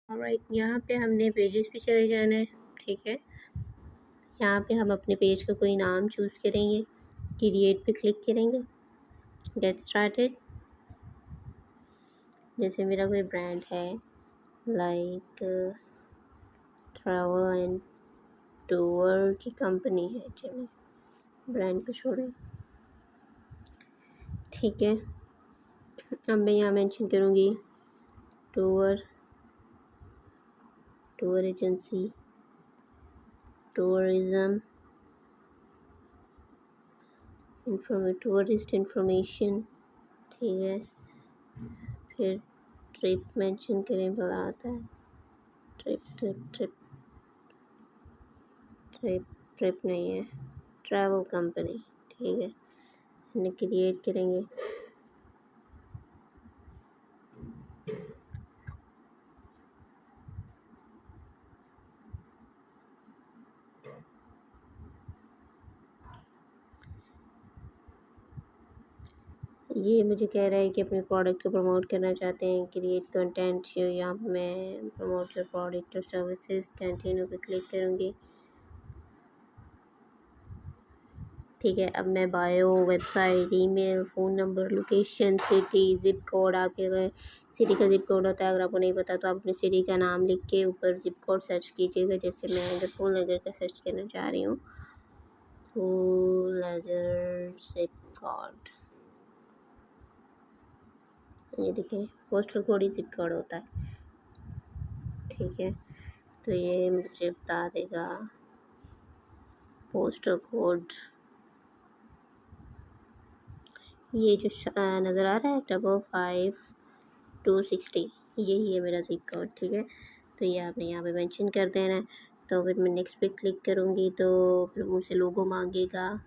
Alright, यहाँ पे हमने पेजेस पे चले जाना है। ठीक है, यहाँ पे हम अपने पेज का कोई नाम चूज़ करेंगे, क्रिएट पे क्लिक करेंगे, गेट स्टार्टेड। जैसे मेरा कोई ब्रांड है लाइक ट्रैवल एंड टूर की कंपनी है, चलिए ब्रांड को छोड़ें। ठीक है, अब मैं यहाँ मेंशन करूँगी tour agency, tourism, tourist information. ठीक है, फिर ट्रिप मेंशन करें, भला आता है trip trip trip trip trip नहीं है, ट्रैवल कंपनी। ठीक है, हमने क्रिएट करेंगे। ये मुझे कह रहा है कि अपने प्रोडक्ट को प्रमोट करना चाहते हैं, क्रिएट कंटेंट। यहाँ पर मैं प्रमोट योर प्रोडक्ट और सर्विसेज, कंटिन्यू पे क्लिक करूँगी। ठीक है, अब मैं bio, website, email, phone number, location, city, zip code. आपके अगर सिटी का ज़िप कोड होता है, अगर आपको नहीं पता तो आप अपने सिटी का नाम लिख के ऊपर ज़िप कोड सर्च कीजिएगा। जैसे मैं अगर फूल नगर का सर्च करना चाह रही हूँ, फूल नगर ज़िप कोड, ये देखिए पोस्टल कोड ही ज़िप कोड होता है। ठीक है, तो ये मुझे बता देगा पोस्टल कोड। ये जो नज़र आ रहा है 55260, यही है मेरा ज़िप कोड। ठीक है, तो ये आपने यहाँ पे मेंशन कर देना है। तो फिर मैं नेक्स्ट पे क्लिक करूँगी तो फिर मुझसे लोगो मांगेगा।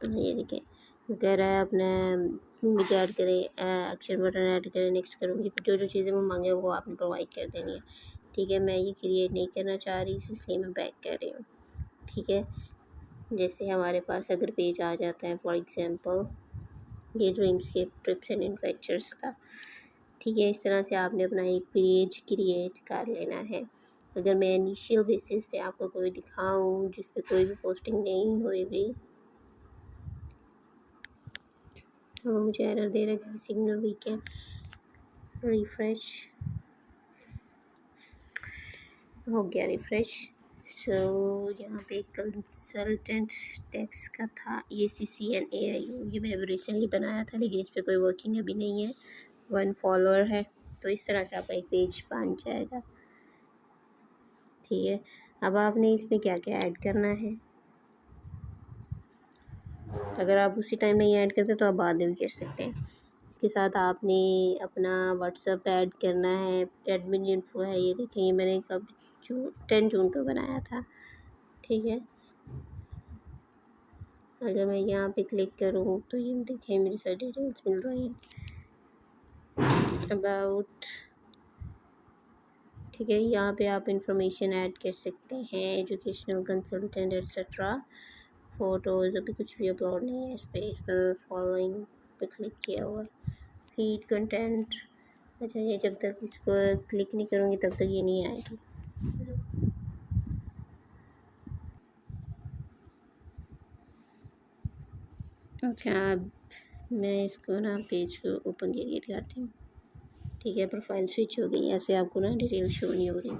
ये देखिए कह रहा है अपने मुझे ऐड करें, एक्शन बटन ऐड करें, नेक्स्ट करूँगी। फिर जो जो चीज़ें वो मांगे वो आपने प्रोवाइड कर देनी है। ठीक है, मैं ये क्रिएट नहीं करना चाह रही, इसलिए मैं बैक कर रही हूँ। ठीक है, जैसे हमारे पास अगर पेज आ जाता है, फॉर एग्ज़ाम्पल ये ड्रीम्सकेप ट्रिप्स एंड एडवेंचर्स का। ठीक है, इस तरह से आपने अपना एक पेज क्रिएट कर लेना है। अगर मैं इनिशियल बेसिस पे आपको कोई दिखाऊं जिस पे कोई भी पोस्टिंग नहीं हुई भी, तो मुझे एरर दे रहा है कि सिग्नल वीक है। रिफ्रेश हो गया, रिफ्रेश। सो यहाँ पे कंसल्टेंट टैक्स का था, ये CCNAIU, ये मैंने रिसेंटली बनाया था लेकिन इस पर कोई वर्किंग अभी नहीं है, 1 फॉलोअर है। तो इस तरह से आपका एक पेज बन जाएगा। ठीक है, अब आपने इसमें क्या क्या ऐड करना है। अगर आप उसी टाइम नहीं ऐड करते तो आप बाद में भी कर सकते हैं। इसके साथ आपने अपना व्हाट्सएप ऐड करना है, एडमिन इन्फो है, ये देखेंगे मैंने कब 10 जून को बनाया था। ठीक है, अगर मैं यहाँ पे क्लिक करूँ तो ये देखें मेरी सारी डिटेल्स मिल रही हैं अबाउट। ठीक है, यहाँ पे आप इंफॉर्मेशन ऐड कर सकते हैं, एजुकेशनल कंसल्टेंट एक्सेट्रा। फ़ोटोज़ अभी कुछ भी अपलोड नहीं है इस पर फॉलोइंग पे क्लिक किया हुआ, फीड कंटेंट। अच्छा, ये जब तक इस पर क्लिक नहीं करूँगी तब तक ये नहीं आएगी। अच्छा, अब मैं इसको ना पेज को ओपन करके दिखाती हूँ। ठीक है, प्रोफाइल स्विच हो गई, ऐसे आपको ना डिटेल शो नहीं हो रही।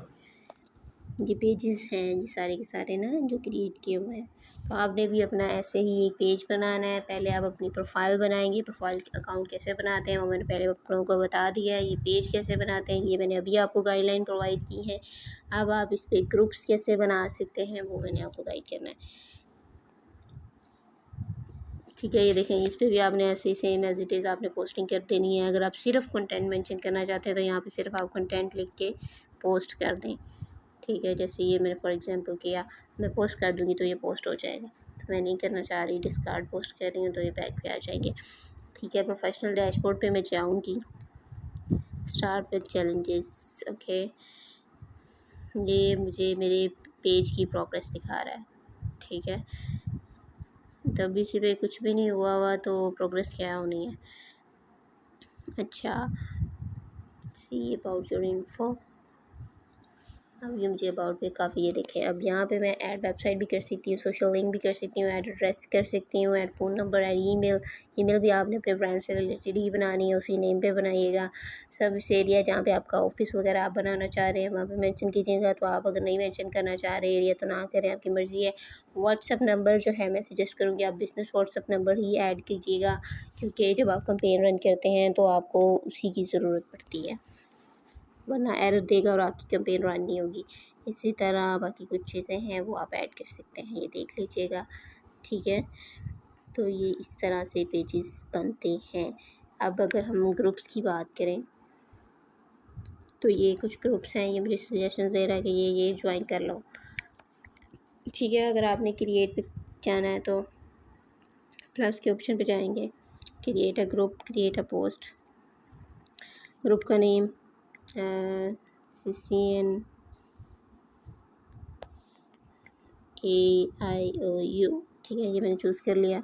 ये पेजेस हैं ये सारे के सारे ना जो क्रिएट किए हुए हैं। तो आपने भी अपना ऐसे ही एक पेज बनाना है। पहले आप अपनी प्रोफाइल बनाएंगे, प्रोफाइल अकाउंट कैसे बनाते हैं वो मैंने पहले आप लोगों को बता दिया है। ये पेज कैसे बनाते हैं ये मैंने अभी आपको गाइडलाइन प्रोवाइड की है। अब आप इस पर ग्रुप्स कैसे बना सकते हैं वो मैंने आपको गाइड करना है। ठीक है, ये देखें इस पर भी आपने ऐसे ही सेम एज इट इज़ आपने पोस्टिंग कर देनी है। अगर आप सिर्फ कंटेंट मेंशन करना चाहते हैं तो यहाँ पे सिर्फ आप कंटेंट लिख के पोस्ट कर दें। ठीक है, जैसे ये मैंने फॉर एग्जांपल किया, मैं पोस्ट कर दूँगी तो ये पोस्ट हो जाएगा। तो मैं नहीं करना चाह रही, डिस्कार्ड पोस्ट कर रही हूँ तो ये बैक पे आ जाएंगे। ठीक है, प्रोफेशनल डैशबोर्ड पे मैं जाऊँगी, स्टार्ट विद चैलेंजेस। ओके, ये मुझे मेरे पेज की प्रोग्रेस दिखा रहा है। ठीक है, तभी सिर्फ कुछ भी नहीं हुआ तो प्रोग्रेस क्या होनी है। अच्छा, सी अबाउट योर इन्फो। अब ये मुझे अबाउट पे काफ़ी ये देखें। अब यहाँ पे मैं ऐड वेबसाइट भी कर सकती हूँ, सोशल लिंक भी कर सकती हूँ, ऐड एड्रेस कर सकती हूँ, add phone number, add email. Email भी आपने अपने ब्रांड से रिलेटेड ही बनानी है, उसी नेम पे बनाइएगा। सर्विस एरिया जहाँ पे आपका ऑफिस वगैरह आप बनाना चाह रहे हैं वहाँ पे मेंशन कीजिएगा। तो आप अगर नहीं मेंशन करना चाह रहे एरिया तो ना करें, आपकी मर्ज़ी है। व्हाट्सअप नंबर जो है मैं सजेस्ट करूँगी आप बिज़नेस व्हाट्सअप नंबर ही ऐड कीजिएगा, क्योंकि जब आप कंपेन रन करते हैं तो आपको उसी की ज़रूरत पड़ती है, वरना एरर देगा और आपकी कंपेन रन नहीं होगी। इसी तरह बाकी कुछ चीज़ें हैं वो आप ऐड कर सकते हैं, ये देख लीजिएगा। ठीक है, तो ये इस तरह से पेजेस बनते हैं। अब अगर हम ग्रुप्स की बात करें तो ये कुछ ग्रुप्स हैं, ये मुझे सजेशन दे रहा है कि ये ज्वाइन कर लो। ठीक है, अगर आपने क्रिएट पे जाना है तो प्लस के ऑप्शन पे जाएंगे, create a group, create a post. Group का नेम CCN AIOU। ठीक है, ये मैंने चूज़ कर लिया।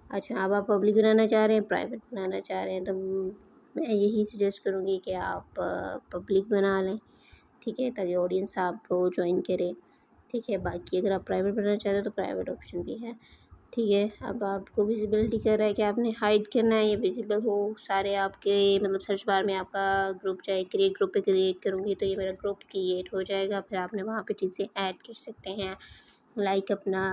अच्छा, अब आप पब्लिक बनाना चाह रहे हैं, प्राइवेट बनाना चाह रहे हैं, तो मैं यही सजेस्ट करूँगी कि आप पब्लिक बना लें। ठीक है, ताकि ऑडियंस आपको ज्वाइन करे। ठीक है, बाकी अगर आप प्राइवेट बनाना चाहते हैं तो प्राइवेट ऑप्शन भी है। ठीक है, अब आपको विजिबिलिटी कर रहा है कि आपने हाइड करना है, ये विजिबल हो सारे आपके, मतलब सर्च बार में आपका ग्रुप चाहे क्रिएट ग्रुप पे क्रिएट करूँगी तो ये मेरा ग्रुप क्रिएट हो जाएगा। फिर आपने वहाँ पे चीज़ें ऐड कर सकते हैं, लाइक अपना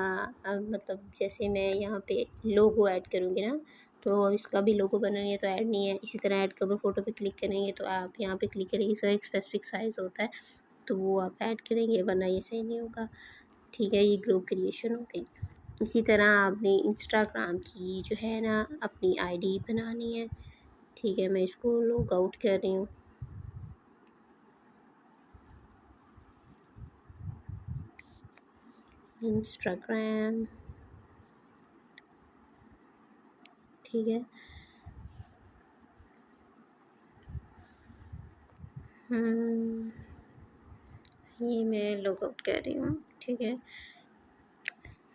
मतलब जैसे मैं यहाँ पे लोगो ऐड करूँगी ना, तो इसका भी लोगो बनानी है तो ऐड नहीं है। इसी तरह ऐड कवर फ़ोटो पे क्लिक करेंगे तो आप यहाँ पे क्लिक करेंगे, इसका एक स्पेसिफिक साइज़ होता है तो वो आप ऐड करेंगे, वरना ये सही नहीं होगा। ठीक है, ये ग्रुप क्रिएशन हो गई। इसी तरह आपने इंस्टाग्राम की जो है ना अपनी आईडी बनानी है। ठीक है, मैं इसको लॉग आउट कर रही हूँ। इंस्टाग्राम, ठीक है। ये मैं लॉग आउट कर रही हूँ। ठीक है,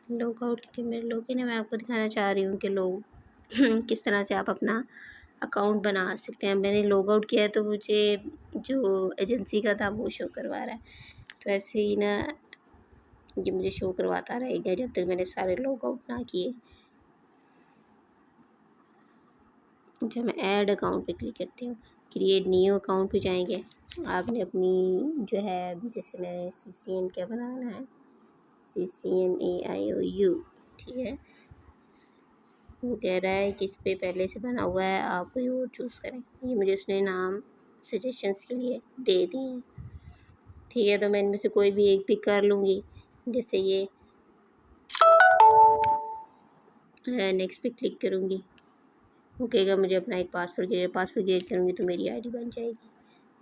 लॉग आउट की मेरे लॉगिन है, मैं आपको दिखाना चाह रही हूँ कि लोग किस तरह से आप अपना अकाउंट बना सकते हैं। मैंने लॉग आउट किया है तो मुझे जो एजेंसी का था वो शो करवा रहा है, तो ऐसे ही ना ये मुझे शो करवाता रहेगा जब तक मैंने सारे लॉग आउट ना किए। अच्छा, मैं ऐड अकाउंट पे क्लिक करती हूँ, क्रिएट न्यू अकाउंट पे जाएंगे। आपने अपनी जो है, जैसे मैंने CCN क्या बनाना है, CCN AIOU। ठीक है, वो कह रहा है कि इस पर पहले से बना हुआ है, आप कोई और चूज़ करें। ये मुझे उसने नाम सजेशंस के लिए दे दिए हैं। ठीक है, तो मैं इनमें से कोई भी एक पिक कर लूँगी, जैसे ये नेक्स्ट पे क्लिक करूँगी। वो कहेगा मुझे अपना एक पासवर्ड क्रिएट करूँगी तो मेरी आईडी बन जाएगी।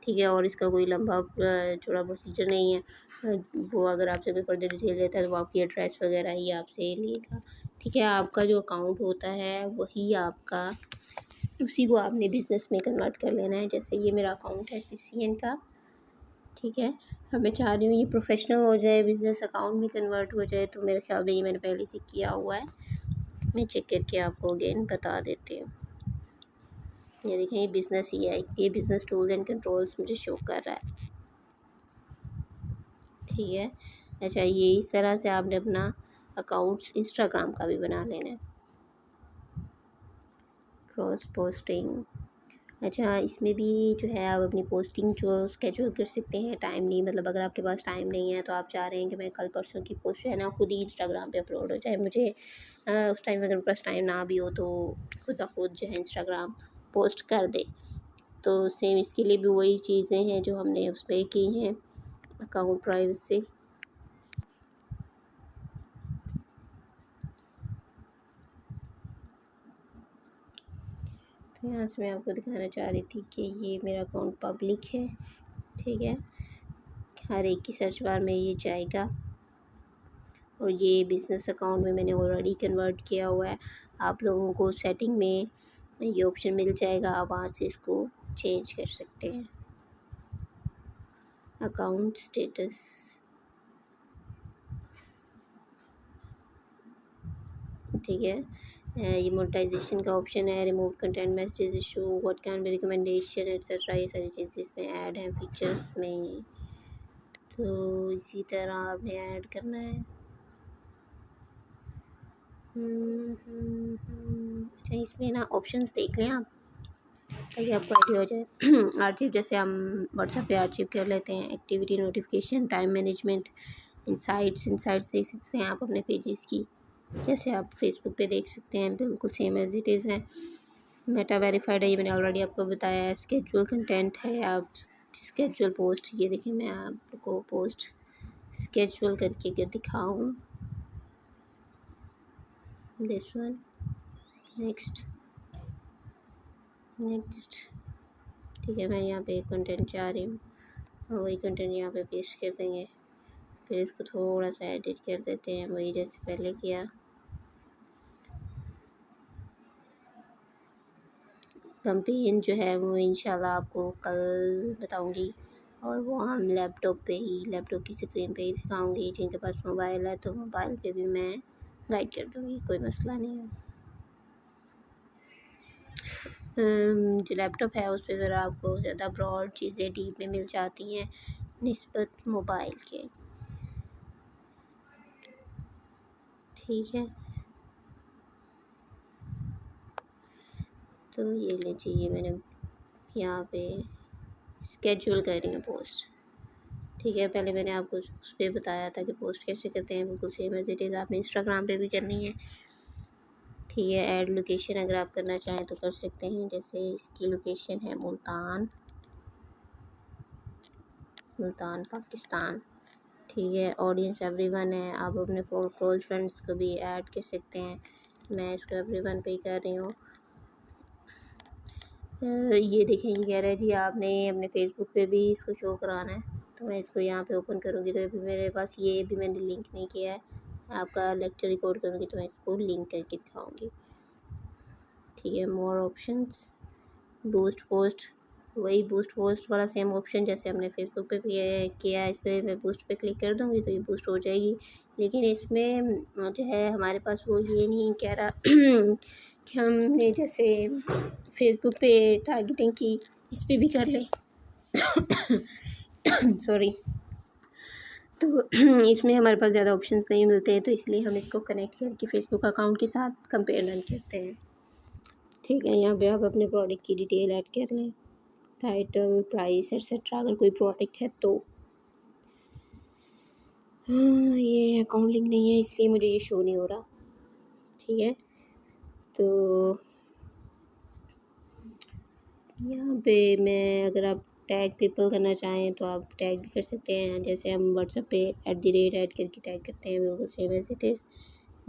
ठीक है, और इसका कोई लंबा चौड़ा प्रोसीजर नहीं है। वो अगर आपसे कोई फर्दर डिटेल लेता है तो वो आपकी एड्रेस वगैरह ही आपसे लेगा। ठीक है, आपका जो अकाउंट होता है वही आपका, उसी को आपने बिज़नेस में कन्वर्ट कर लेना है। जैसे ये मेरा अकाउंट है CCN का। ठीक है, अब मैं चाह रही हूँ ये प्रोफेशनल हो जाए, बिज़नेस अकाउंट में कन्वर्ट हो जाए, तो मेरे ख्याल में ये मैंने पहले से किया हुआ है। मैं चेक करके आपको अगेन बता देती हूँ। ये देखें, ये बिज़नेस ही है, ये बिज़नेस टूल्स एंड कंट्रोल्स मुझे शो कर रहा है। ठीक है, अच्छा, ये इस तरह से आपने अपना अकाउंट्स इंस्टाग्राम का भी बना लेना है। क्रॉस पोस्टिंग, अच्छा, इसमें भी जो है आप अपनी पोस्टिंग जो स्केड्यूल कर सकते हैं। टाइम नहीं, मतलब अगर आपके पास टाइम नहीं है तो आप चाह रहे हैं कि मैं कल परसों की पोस्ट जो है ना खुद ही इंस्टाग्राम पे अपलोड हो जाए, मुझे उस टाइम अगर मेरे पास टाइम ना भी हो तो खुद ब खुद जो है इंस्टाग्राम पोस्ट कर दे। तो सेम इसके लिए भी वही चीज़ें हैं जो हमने उस पर की हैं, अकाउंट प्राइवेसी। तो यहाँ से मैं आपको दिखाना चाह रही थी कि ये मेरा अकाउंट पब्लिक है। ठीक है, हर एक की सर्च बार में ये जाएगा, और ये बिज़नेस अकाउंट में मैंने ऑलरेडी कन्वर्ट किया हुआ है। आप लोगों को सेटिंग में ये ऑप्शन मिल जाएगा, आप वहाँ से इसको चेंज कर सकते हैं। अकाउंट स्टेटस, ठीक है। ये मोनेटाइजेशन का ऑप्शन है, remove content message issue, what can be recommendation etcetera, ये सारी चीज़ें इसमें ऐड हैं फीचर्स में। तो इसी तरह आपने ऐड करना है। अच्छा, इसमें ना ऑप्शंस देख लें आप, ताकि आपको आइडिया हो जाए। आर्चिव जैसे हम व्हाट्सएप पे आर्चिव कर लेते हैं, activity notification, time management, insights देख सकते हैं आप अपने पेजेस की, जैसे आप फेसबुक पे देख सकते हैं, बिल्कुल सेम एज इट इज़ है। मेटा वेरीफाइड है, ये मैंने ऑलरेडी आपको बताया है। स्केजुअल कंटेंट है, आप स्केजुअल पोस्ट, ये देखिए मैं आपको पोस्ट स्केजुअल करके अगर दिखाऊँ, दिस वन, नेक्स्ट, ठीक है। मैं यहाँ पे कंटेंट चाह रही हूँ और वही कंटेंट यहाँ पे पेस्ट कर देंगे। फिर इसको थोड़ा सा एडिट कर देते हैं, वही जैसे पहले किया। कैंपेन जो है वो इंशाल्लाह आपको कल बताऊंगी, और वो हम लैपटॉप की स्क्रीन पे ही दिखाऊंगी। जिनके पास मोबाइल है तो मोबाइल पे भी मैं गाइड कर दूँगी, कोई मसला नहीं है। जो लैपटॉप है उस पर ज़रा आपको ज़्यादा ब्रॉड चीज़ें डीप में मिल जाती हैं निस्बत मोबाइल के, ठीक है। तो ये लीजिए, मैंने यहाँ पे स्केड्यूल कर रही हूँ पोस्ट, ठीक है। पहले मैंने आपको उस पर बताया था कि पोस्ट कैसे करते हैं, बिल्कुल सेम एज इट इज़ आपने इंस्टाग्राम पे भी करनी है, ठीक है। ऐड लोकेशन अगर आप करना चाहें तो कर सकते हैं, जैसे इसकी लोकेशन है मुल्तान पाकिस्तान, ठीक है। ऑडियंस एवरीवन है, आप अपने क्लोज फ्रेंड्स को भी ऐड कर सकते हैं। मैं इसको एवरीवन पे ही कर रही हूँ। ये देखें, ये कह रहा है जी आपने अपने फेसबुक पे भी इसको शो कराना है, तो मैं इसको यहाँ पे ओपन करूँगी तो अभी मेरे पास ये भी मैंने लिंक नहीं किया है। आपका लेक्चर रिकॉर्ड करूँगी तो मैं इसको लिंक करके दिखाऊँगी, ठीक है। मोर ऑप्शंस, बूस्ट पोस्ट, वही बूस्ट पोस्ट वाला सेम ऑप्शन जैसे हमने फेसबुक पे भी किया है। इस पर मैं बूस्ट पे क्लिक कर दूँगी तो ये बूस्ट हो जाएगी, लेकिन इसमें जो है हमारे पास वो ये नहीं कह रहा कि हमने जैसे फेसबुक पे टारगेटिंग की, इस पर भी कर लें। सॉरी। तो इसमें हमारे पास ज़्यादा ऑप्शंस नहीं मिलते हैं, तो इसलिए हम इसको कनेक्ट करके फेसबुक अकाउंट के साथ कंपेयर रन करते हैं, ठीक है। यहाँ पे आप अपने प्रोडक्ट की डिटेल ऐड कर लें, टाइटल, प्राइस एट्सेट्रा, अगर कोई प्रोडक्ट है तो। हाँ, ये अकाउंट लिंक नहीं है इसलिए मुझे ये शो नहीं हो रहा, ठीक है। तो यहाँ पे मैं, अगर आप टैग पीपल करना चाहें तो आप टैग भी कर सकते हैं, जैसे हम व्हाट्सएप पे @ ऐड करके टैग करते हैं, बिल्कुल सेम एज इट इज़।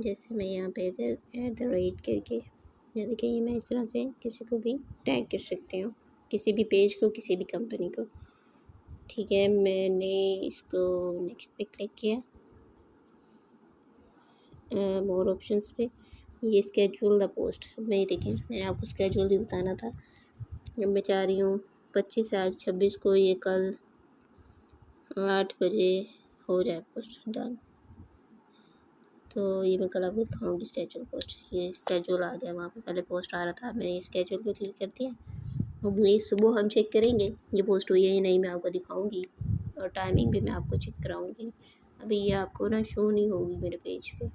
जैसे मैं यहाँ पे अगर @ करके, या देखिए ये मैं इस तरह से किसी को भी टैग कर सकती हूँ, किसी भी पेज को, किसी भी कंपनी को, ठीक है। मैंने इसको नेक्स्ट पे क्लिक किया, मोर ऑप्शंस पे, ये स्केड्यूल द पोस्ट। मैं देखें, मैंने आपको स्केड्यूल भी बताना था। अब मैं चाह रही हूँ 25 से आज 26 को ये कल 8 बजे हो जाए पोस्ट डन, तो ये मैं कल आपको दिखाऊँगी स्केड्यूल पोस्ट। ये स्केड्यूल आ गया, वहाँ पे पहले पोस्ट आ रहा था, मैंने स्केड्यूल पे क्लिक कर दिया। अब ये सुबह हम चेक करेंगे ये पोस्ट हुई है या नहीं, मैं आपको दिखाऊँगी, और टाइमिंग भी मैं आपको चेक कराऊँगी। अभी ये आपको ना शो नहीं होगी मेरे पेज पे।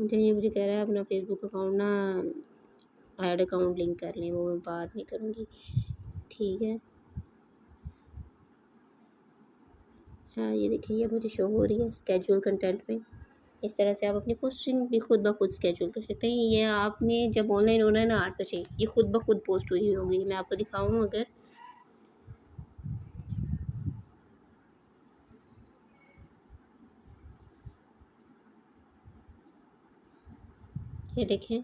ये मुझे कह रहा है अपना फेसबुक अकाउंट ना ऐड अकाउंट लिंक कर लें, वो मैं बाद में करूँगी, ठीक है। हाँ, ये देखिए, ये मुझे शो हो रही है स्केड्यूल कंटेंट में। इस तरह से आप अपनी पोस्टिंग भी खुद ब खुद स्केड्यूल कर सकते हैं। ये आपने जब ऑनलाइन होना है ना 8 बजे, ये खुद ब खुद पोस्ट हुई होगी। मैं आपको दिखाऊँ अगर, ये देखें,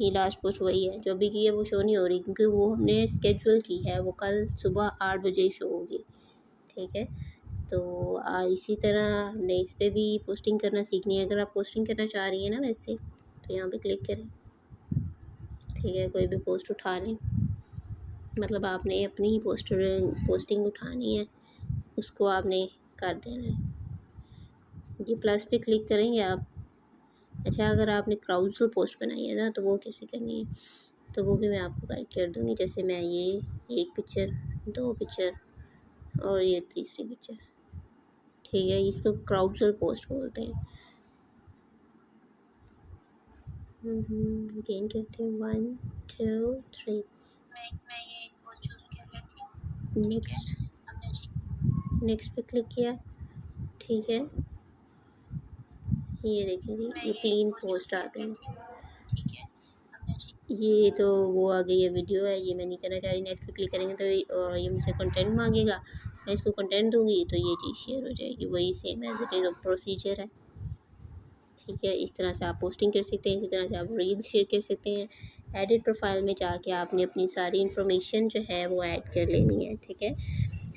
ये लास्ट पोस्ट वही है, जो भी की है वो शो नहीं हो रही, क्योंकि वो हमने स्केड्यूल की है, वो कल सुबह 8 बजे ही शो होगी, ठीक है। तो इसी तरह हमने इस पर भी पोस्टिंग करना सीखनी है। अगर आप पोस्टिंग करना चाह रही हैं ना वैसे, तो यहाँ पे क्लिक करें, ठीक है। कोई भी पोस्ट उठा लें, मतलब आपने अपनी ही पोस्टिंग उठानी है, उसको आपने कर देना है, ये प्लस पे क्लिक करेंगे आप। अच्छा, अगर आपने क्राउडसोर्स पोस्ट बनाई है ना, तो वो कैसे करनी है, तो वो भी मैं आपको गाइड कर दूँगी। जैसे मैं ये एक पिक्चर, दो पिक्चर और ये तीसरी पिक्चर, ठीक है, इसको क्राउडसोर्स पोस्ट बोलते हैं। गेन करते हैं 1 2 3। मैं ये एक पोस्ट चूज़ कर लेती हूँ। नेक्स्ट, हमने नेक्स्ट पे क्लिक किया, ठीक है। ये देखिए जी, ये 3 पोस्ट आ गए, ठीक है। ये तो वो आ गई है, वीडियो है, ये मैं नहीं करना चाह रही। नेक्स्ट पे क्लिक करेंगे तो और ये मुझसे कंटेंट मांगेगा, मैं इसको कंटेंट दूंगी तो ये चीज़ शेयर हो जाएगी। वही same as it is procedure है, ठीक है। इस तरह से आप पोस्टिंग कर सकते हैं, इसी तरह से आप रील शेयर कर सकते हैं। एडिट प्रोफाइल में जाके आपने अपनी सारी इन्फॉर्मेशन जो है वो ऐड कर लेनी है, ठीक है।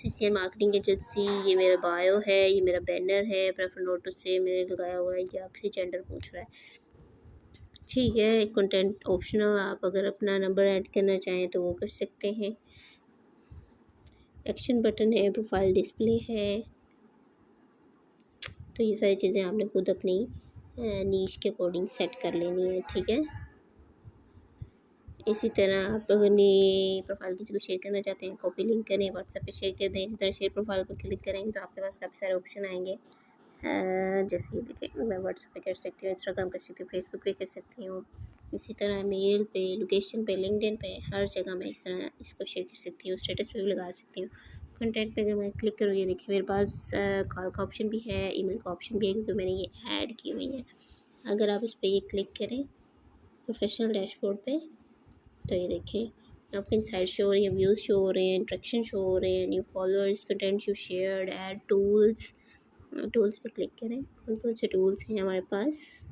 CCN मार्केटिंग एजेंसी, ये मेरा बायो है, ये मेरा बैनर है, प्रेफर नोटिस से मैंने लगाया हुआ है, ये आपसे जेंडर पूछ रहा है, ठीक है। कंटेंट ऑप्शनल, आप अगर अपना नंबर ऐड करना चाहें तो वो कर सकते हैं। एक्शन बटन है, प्रोफाइल डिस्प्ले है, तो ये सारी चीज़ें आपने खुद अपनी नीश के अकॉर्डिंग सेट कर लेनी है, ठीक है। इसी तरह आप अगर नई प्रोफाइल किसी को शेयर करना चाहते हैं, कॉपी लिंक करें, व्हाट्सएप पे शेयर कर दें। इसी तरह शेयर प्रोफाइल पर क्लिक करेंगे तो आपके पास काफ़ी सारे ऑप्शन आएंगे। जैसे ये देखिए, मैं व्हाट्सएप पे कर सकती हूँ, इंस्टाग्राम कर सकती हूँ, फेसबुक पे कर सकती हूँ। इसी तरह मेल पे, लोकेशन पे, लिंक्डइन पे, हर जगह मैं इस तरह इसको शेयर कर सकती हूँ। स्टेटस पे भी लगा सकती हूँ। कंटेंट पे अगर मैं क्लिक करूँ, ये देखिए मेरे पास कॉल का ऑप्शन भी है, ईमेल का ऑप्शन भी है, क्योंकि मैंने ये ऐड की हुई है। अगर आप इस पर ये क्लिक करें प्रोफेशनल डैशबोर्ड पे, तो ये देखिए आपके इनसाइड शो हो रही है, व्यूज़ शो हो रहे हैं, इंट्रैक्शन शो हो रहे हैं, new followers, content you shared, add tools. Tools पे क्लिक करें, कौन कौन से टूल्स हैं हमारे पास।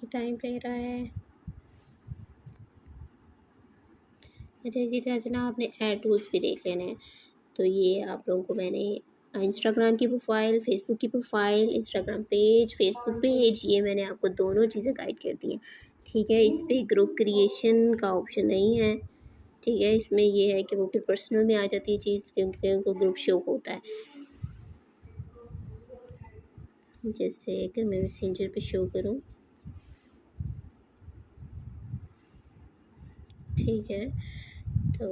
टाइम ले रहा है। अच्छा, इसी तरह से ना आपने ऐड टूल्स भी देख लेना है। तो ये आप लोगों को मैंने इंस्टाग्राम की प्रोफाइल, फेसबुक की profile, Instagram page, Facebook page, ये मैंने आपको दोनों चीज़ें गाइड कर दी हैं, ठीक है। इस पर ग्रुप क्रिएशन का ऑप्शन नहीं है, ठीक है। इसमें ये है कि वो फिर पर्सनल में आ जाती है चीज़, क्योंकि उनको ग्रुप शो होता है। जैसे अगर मैं मैसेंजर पे शो करूं, ठीक है, तो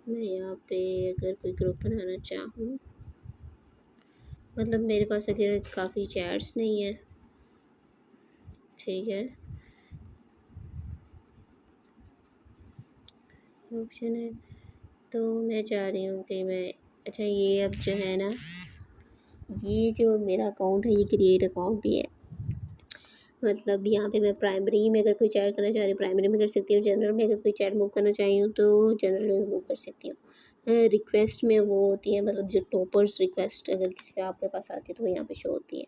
मैं यहाँ पे अगर कोई ग्रुप बनाना चाहूँ, मतलब मेरे पास अगर काफ़ी चैट्स नहीं है, ठीक है, ऑप्शन है, तो मैं चाह रही हूँ कि मैं, अच्छा ये अब जो है ना, ये जो मेरा अकाउंट है ये क्रिएट अकाउंट भी है। मतलब यहाँ पे मैं प्राइमरी में अगर कोई चैट करना चाह रही हूँ प्राइमरी में कर सकती हूँ, जनरल में अगर कोई चैट मूव करना चाही हूँ तो जनरल में मूव कर सकती हूँ। रिक्वेस्ट में वो होती है, मतलब जो टॉपर्स रिक्वेस्ट अगर किसी का आपके पास आती है तो वो यहाँ पे शो होती है,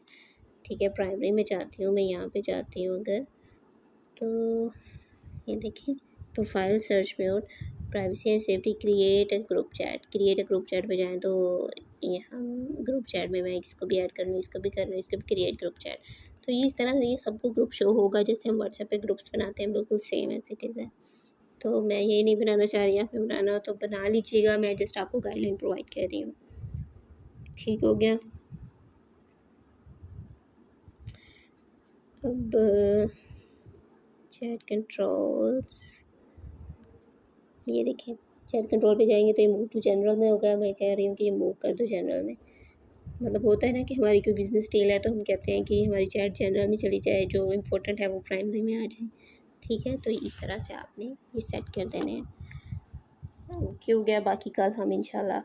ठीक है। प्राइमरी में चाहती हूँ मैं, यहाँ पे चाहती हूँ अगर, तो ये देखिए प्रोफाइल सर्च में और privacy and safety, create a group chat, create a group chat पे जाएँ तो ये हम ग्रुप चैट में मैं इसको भी ऐड कर लूँ, इसको भी कर लूँ, इसको भी क्रिएट ग्रुप चैट। तो ये इस तरह से ये सबको ग्रुप शो होगा, जैसे हम व्हाट्सएप पे ग्रुप्स बनाते हैं, बिल्कुल सेम एज इट इज़ है। तो मैं ये नहीं बनाना चाह रही, आपने बनाना हो तो बना लीजिएगा, मैं जस्ट आपको गाइडलाइन प्रोवाइड कर रही हूँ, ठीक हो गया। अब चैट कंट्रोल्स, ये देखें चैट कंट्रोल पे जाएंगे तो ये मूव टू जनरल में होगा। मैं कह रही हूँ कि ये मूव कर दो जनरल में। मतलब होता है ना कि हमारी कोई बिजनेस डील है तो हम कहते हैं कि हमारी चैट जनरल में चली जाए, जो इम्पोर्टेंट है वो प्राइमरी में आ जाए, ठीक है। तो इस तरह से आपने ये सेट कर देने हैं। ओके हो गया। बाकी कल हम इंशाल्लाह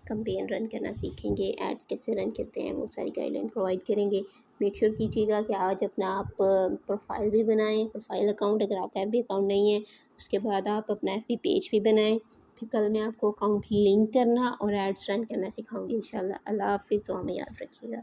कैंपेन रन करना सीखेंगे, एड्स कैसे रन करते हैं वो सारी गाइडलाइन प्रोवाइड करेंगे। मेक श्योर कीजिएगा कि आज अपना आप प्रोफाइल भी बनाएं, प्रोफाइल अकाउंट, अगर आपका FB अकाउंट नहीं है उसके बाद आप अपना FB पेज भी बनाएं। फिर कल मैं आपको अकाउंट लिंक करना और एड्स रन करना सिखाऊंगी इंशाल्लाह। अल्लाह हाफ़िज़, दुआ में याद रखिएगा।